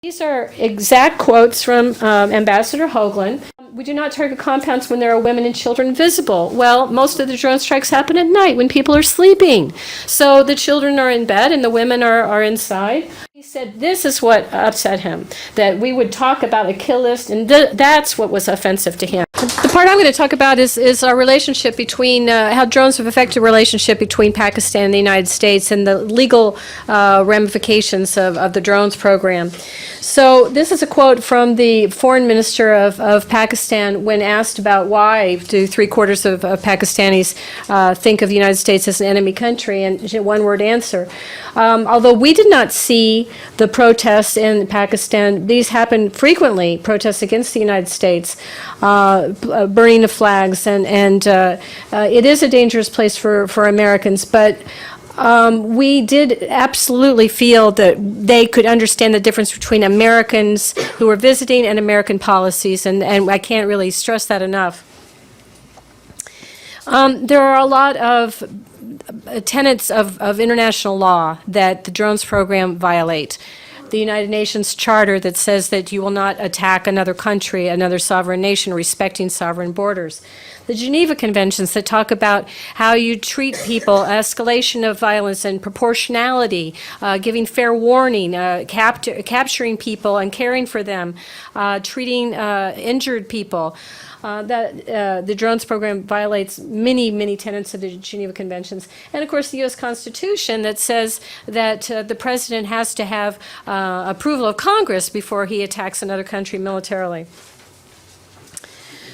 These are exact quotes from Ambassador Hoagland. We do not target compounds when there are women and children visible. Well, most of the drone strikes happen at night when people are sleeping. So the children are in bed and the women are inside. He said this is what upset him, that we would talk about a kill list, and that's what was offensive to him. The part I'm going to talk about is our relationship between, how drones have affected the relationship between Pakistan and the United States and the legal ramifications of the drones program. So this is a quote from the foreign minister of Pakistan when asked about why do three-quarters of Pakistanis think of the United States as an enemy country, and one-word answer. Although we did not see the protests in Pakistan, these happen frequently, protests against the United States, burning of flags, and it is a dangerous place for Americans, but we did absolutely feel that they could understand the difference between Americans who are visiting and American policies, and I can't really stress that enough. There are a lot of tenets of international law that the drones program violate. The United Nations Charter that says that you will not attack another country, another sovereign nation, respecting sovereign borders. The Geneva Conventions that talk about how you treat people, escalation of violence and proportionality, giving fair warning, capturing people and caring for them, treating injured people. The drones program violates many, many tenets of the Geneva Conventions. And of course, the U.S. Constitution that says that the president has to have approval of Congress before he attacks another country militarily.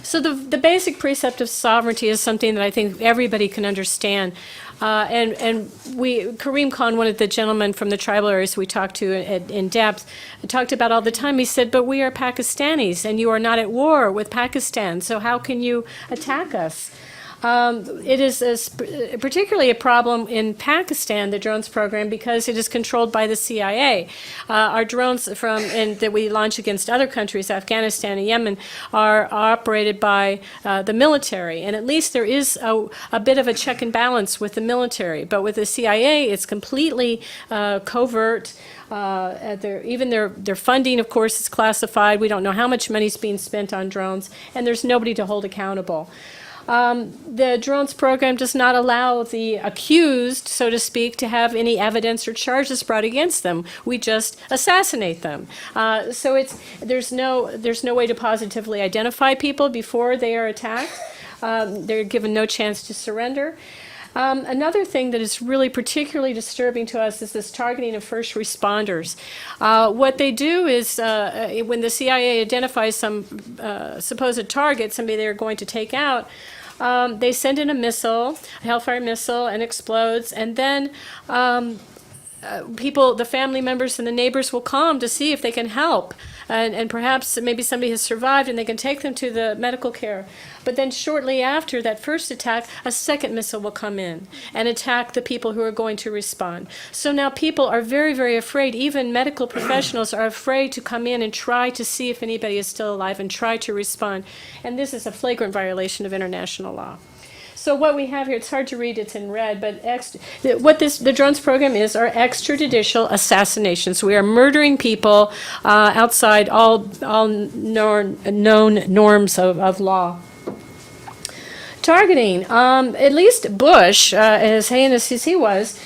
So the basic precept of sovereignty is something that I think everybody can understand. Kareem Khan, one of the gentlemen from the tribal areas we talked to in depth, talked about all the time. He said, but we are Pakistanis, and you are not at war with Pakistan, so how can you attack us? It is particularly a problem in Pakistan, the drones program, because it is controlled by the CIA. Our drones that we launch against other countries, Afghanistan and Yemen, are operated by the military. And at least there is a bit of a check and balance with the military. But with the CIA, it's completely covert. Even their funding, of course, is classified. We don't know how much money is being spent on drones, and there's nobody to hold accountable. The drones program does not allow the accused, so to speak, to have any evidence or charges brought against them. We just assassinate them. So there's no way to positively identify people before they are attacked. They're given no chance to surrender. Another thing that is really particularly disturbing to us is this targeting of first responders. What they do is when the CIA identifies some supposed target, somebody they're going to take out, they send in a missile, a Hellfire missile, and explodes, and then the family members and the neighbors will come to see if they can help. And perhaps maybe somebody has survived and they can take them to the medical care. But then shortly after that first attack, a second missile will come in and attack the people who are going to respond. So now people are very, very afraid. Even medical professionals are afraid to come in and try to see if anybody is still alive and try to respond. And this is a flagrant violation of international law. So what we have here, it's hard to read, it's in red, but the drones program are extrajudicial assassinations. We are murdering people outside all known norms of law. Targeting, at least Bush, as heinous as he was,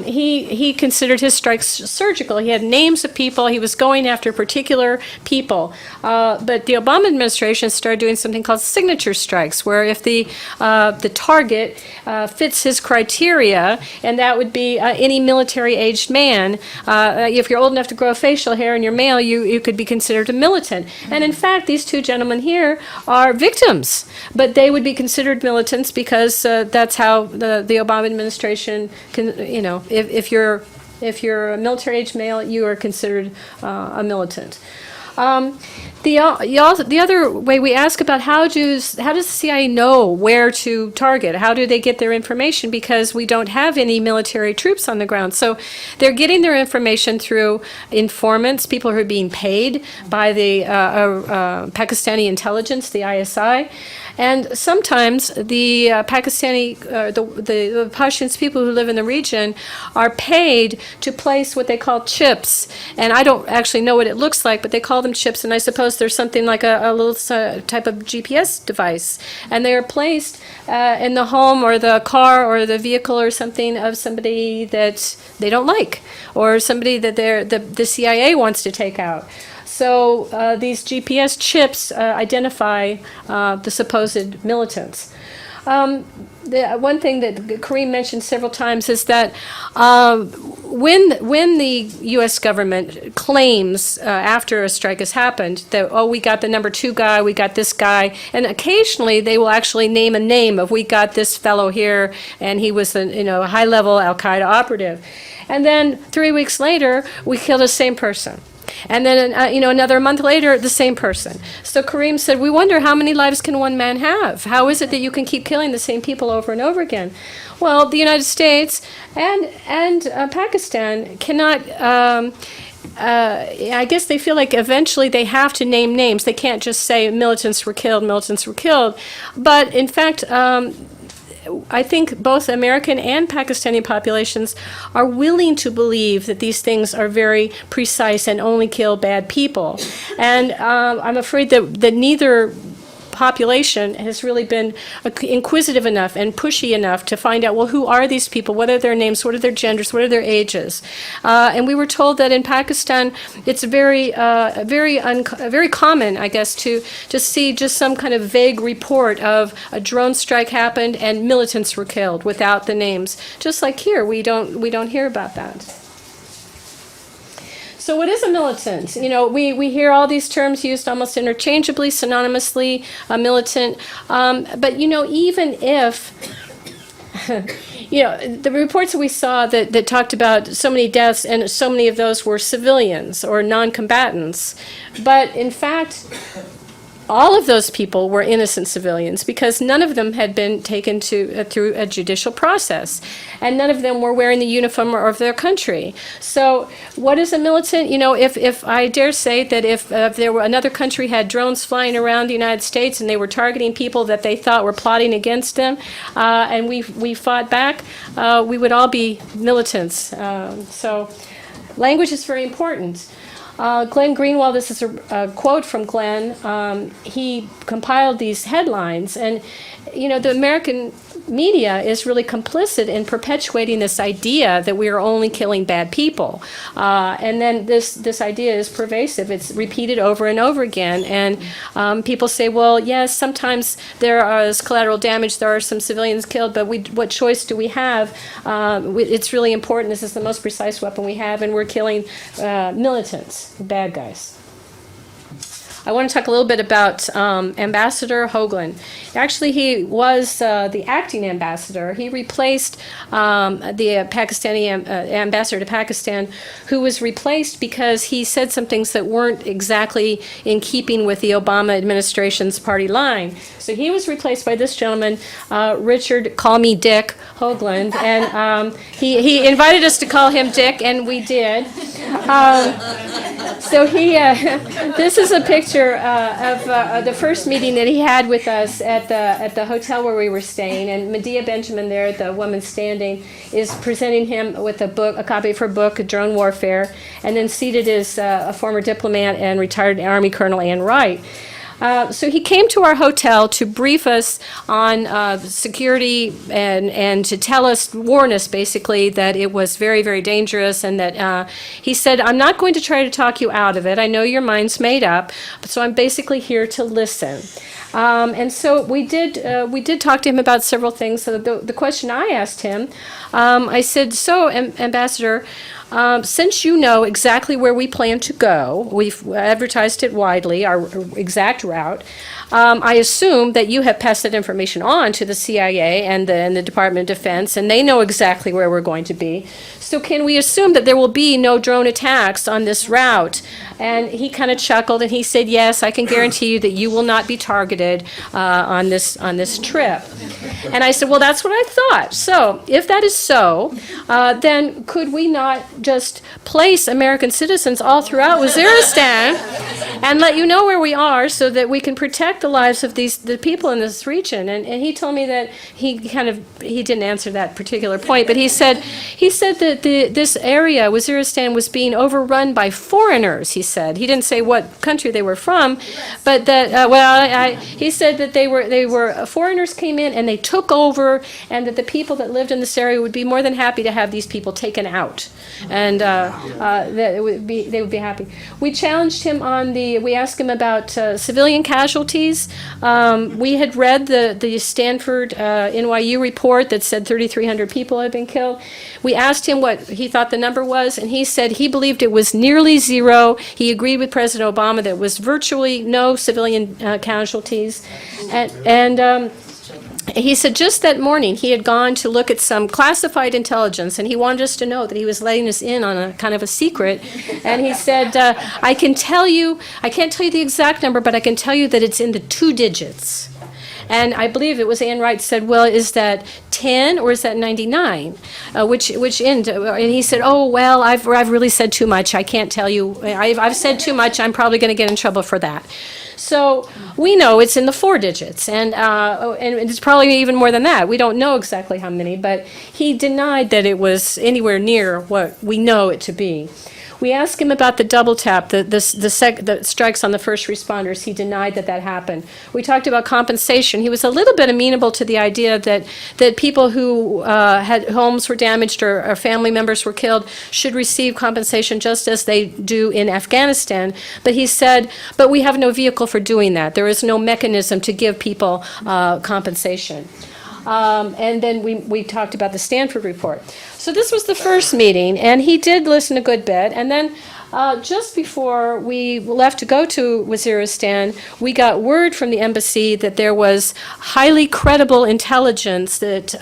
he considered his strikes surgical. He had names of people. He was going after particular people. But the Obama administration started doing something called signature strikes, where if the target fits his criteria, and that would be any military-aged man, if you're old enough to grow facial hair and you're male, you could be considered a militant. And in fact, these two gentlemen here are victims, but they would be considered militants because that's how the Obama administration can. If you're a military-age male, you are considered a militant. The other way we ask about how does the CIA know where to target? How do they get their information? Because we don't have any military troops on the ground. So they're getting their information through informants, people who are being paid by the Pakistani intelligence, the ISI. And sometimes the Pakistani, the Pashtuns people who live in the region are paid to place what they call chips. And I don't actually know what it looks like, but they call them chips. And I suppose there's something like a little type of GPS device. And they are placed in the home or the car or the vehicle or something of somebody that they don't like, or somebody that the CIA wants to take out. So these GPS chips identify the supposed militants. The one thing that Kareem mentioned several times is that when the U.S. government claims after a strike has happened that, oh, we got the number 2 guy, we got this guy, and occasionally they will actually name a name of, we got this fellow here, and he was a high-level al-Qaeda operative. And then 3 weeks later, we kill the same person. And then, another month later, the same person. So Kareem said, we wonder how many lives can one man have? How is it that you can keep killing the same people over and over again? Well, the United States and Pakistan cannot, I guess they feel like eventually they have to name names. They can't just say militants were killed, militants were killed. But in fact, I think both American and Pakistani populations are willing to believe that these things are very precise and only kill bad people. And I'm afraid that neither population has really been inquisitive enough and pushy enough to find out, well, who are these people? What are their names? What are their genders? What are their ages? And we were told that in Pakistan, it's very common, I guess, to just see just some kind of vague report of a drone strike happened and militants were killed without the names. Just like here, we don't hear about that. So what is a militant? We hear all these terms used almost interchangeably, synonymously, a militant. But even if, the reports that we saw that talked about so many deaths, and so many of those were civilians or non-combatants. But in fact, all of those people were innocent civilians because none of them had been taken through a judicial process, and none of them were wearing the uniform of their country. So what is a militant? If I dare say that if there were another country had drones flying around the United States and they were targeting people that they thought were plotting against them, and we fought back, we would all be militants. So language is very important. Glenn Greenwald, this is a quote from Glenn. He compiled these headlines, and the American media is really complicit in perpetuating this idea that we are only killing bad people. And then this idea is pervasive. It's repeated over and over again. And people say, well, yes, sometimes there is collateral damage. There are some civilians killed, but what choice do we have? It's really important. This is the most precise weapon we have, and we're killing militants, bad guys. I want to talk a little bit about Ambassador Hoagland. Actually, he was the acting ambassador. He replaced the Pakistani ambassador to Pakistan, who was replaced because he said some things that weren't exactly in keeping with the Obama administration's party line. So he was replaced by this gentleman, Richard, call me Dick Hoagland, and he invited us to call him Dick, and we did. So this is a picture of the first meeting that he had with us at the hotel where we were staying, and Medea Benjamin there, the woman standing, is presenting him with a copy of her book, Drone Warfare, and then seated is a former diplomat and retired Army Colonel Ann Wright. So he came to our hotel to brief us on security and to warn us basically that it was very, very dangerous, and that he said, I'm not going to try to talk you out of it. I know your mind's made up, so I'm basically here to listen. And so we did talk to him about several things. So the question I asked him, I said, so Ambassador, Since you know exactly where we plan to go, we've advertised it widely, our exact route, I assume that you have passed that information on to the CIA and the Department of Defense, and they know exactly where we're going to be. So can we assume that there will be no drone attacks on this route? And he kind of chuckled and he said, yes, I can guarantee you that you will not be targeted on this trip. And I said, well, that's what I thought. So if that is so, then could we not just place American citizens all throughout Waziristan and let you know where we are so that we can protect the lives of the people in this region? And he told me that he didn't answer that particular point, but he said that this area, Waziristan, was being overrun by foreigners, he said. He didn't say what country they were from, but that, he said that they were foreigners came in and they took over, and that the people that lived in this area would be more than happy to have these people taken out. And that they would be happy. We challenged him we asked him about civilian casualties. We had read the Stanford NYU report that said 3,300 people had been killed. We asked him what he thought the number was, and he said he believed it was nearly zero. He agreed with President Obama that it was virtually no civilian casualties. And he said just that morning he had gone to look at some classified intelligence, and he wanted us to know that he was letting us in on a kind of a secret. And he said, I can't tell you the exact number, but I can tell you that it's in the 2 digits. And I believe it was Ann Wright said, well, is that 10 or is that 99? Which end? And he said, oh, well, I've really said too much. I can't tell you. I've said too much. I'm probably going to get in trouble for that. So we know it's in the 4 digits, and it's probably even more than that. We don't know exactly how many, but he denied that it was anywhere near what we know it to be. We asked him about the double tap, the strikes on the first responders. He denied that happened. We talked about compensation. He was a little bit amenable to the idea that people who had homes were damaged or family members were killed should receive compensation just as they do in Afghanistan. But he said, but we have no vehicle for doing that. There is no mechanism to give people compensation. And then we talked about the Stanford report. So this was the first meeting, and he did listen a good bit. And then just before we left to go to Waziristan, we got word from the embassy that there was highly credible intelligence that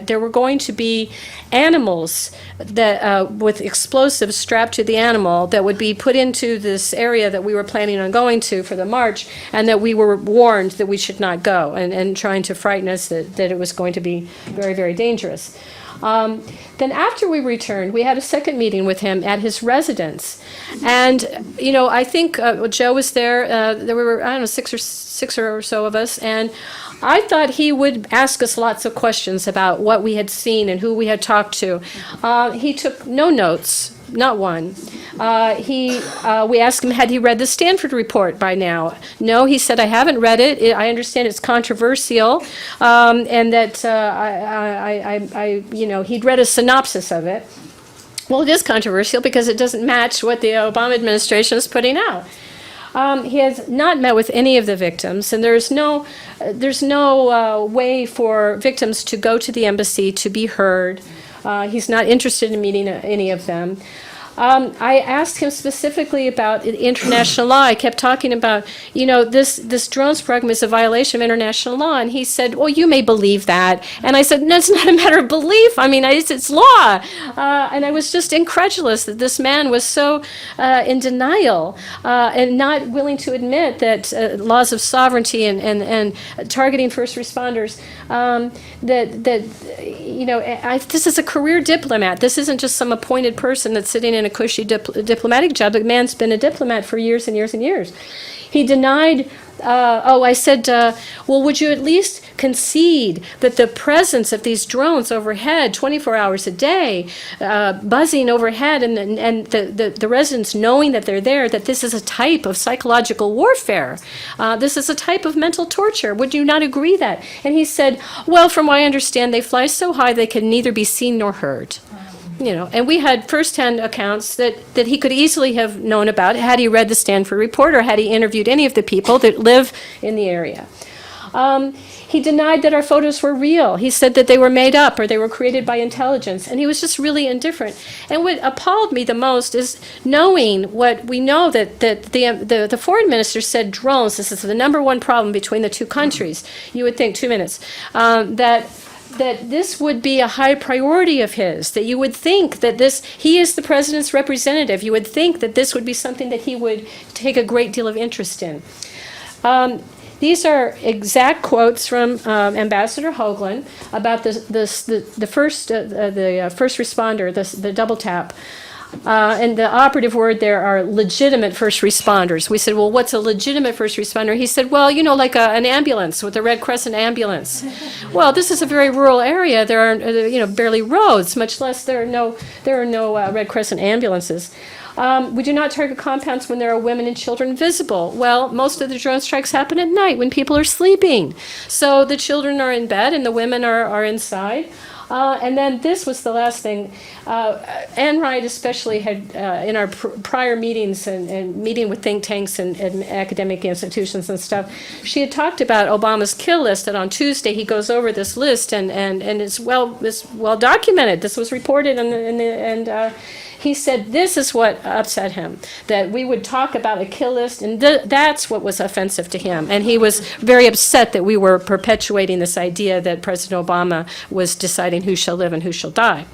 there were going to be animals that with explosives strapped to the animal that would be put into this area that we were planning on going to for the march, and that we were warned that we should not go, and trying to frighten us that it was going to be very, very dangerous. Then after we returned, we had a second meeting with him at his residence. And, I think Joe was there. There were, I don't know, six or so of us. And I thought he would ask us lots of questions about what we had seen and who we had talked to. He took no notes. Not one. We asked him, had he read the Stanford report by now? No, he said, I haven't read it. I understand it's controversial, and that he'd read a synopsis of it. Well, it is controversial because it doesn't match what the Obama administration is putting out. He has not met with any of the victims, and there's no way for victims to go to the embassy to be heard. He's not interested in meeting any of them. I asked him specifically about international law. I kept talking about, this drones program is a violation of international law. And he said, well, you may believe that. And I said, no, it's not a matter of belief. I mean, it's law. And I was just incredulous that this man was so in denial and not willing to admit that laws of sovereignty and targeting first responders, this is a career diplomat. This isn't just some appointed person that's sitting in a cushy diplomatic job. The man's been a diplomat for years and years and years. He denied. I said, well, would you at least concede that the presence of these drones overhead 24 hours a day, buzzing overhead, and the residents knowing that they're there, that this is a type of psychological warfare? This is a type of mental torture. Would you not agree that? And he said, well, from what I understand, they fly so high they can neither be seen nor heard. And we had firsthand accounts that he could easily have known about had he read the Stanford report or had he interviewed any of the people that live in the area. He denied that our photos were real. He said that they were made up or they were created by intelligence. And he was just really indifferent. And what appalled me the most is knowing what we know, that the foreign minister said drones, this is the number one problem between the two countries. You would think, 2 minutes, that this would be a high priority of his, that you would think that he is the president's representative. You would think that this would be something that he would take a great deal of interest in. These are exact quotes from Ambassador Hoagland about the first responder, the double tap. And the operative word there are legitimate first responders. We said, well, what's a legitimate first responder? He said, well, like an ambulance, with a Red Crescent ambulance. Well, this is a very rural area. There are, barely roads, much less there are no Red Crescent ambulances. We do not target compounds when there are women and children visible. Well, most of the drone strikes happen at night when people are sleeping. So the children are in bed and the women are inside. And then this was the last thing. Ann Wright especially had, in our prior meetings and meeting with think tanks and academic institutions and stuff, she had talked about Obama's kill list, that on Tuesday he goes over this list and it's well documented. This was reported and he said this is what upset him, that we would talk about a kill list, and that's what was offensive to him. And he was very upset that we were perpetuating this idea that President Obama was deciding who shall live and who shall die.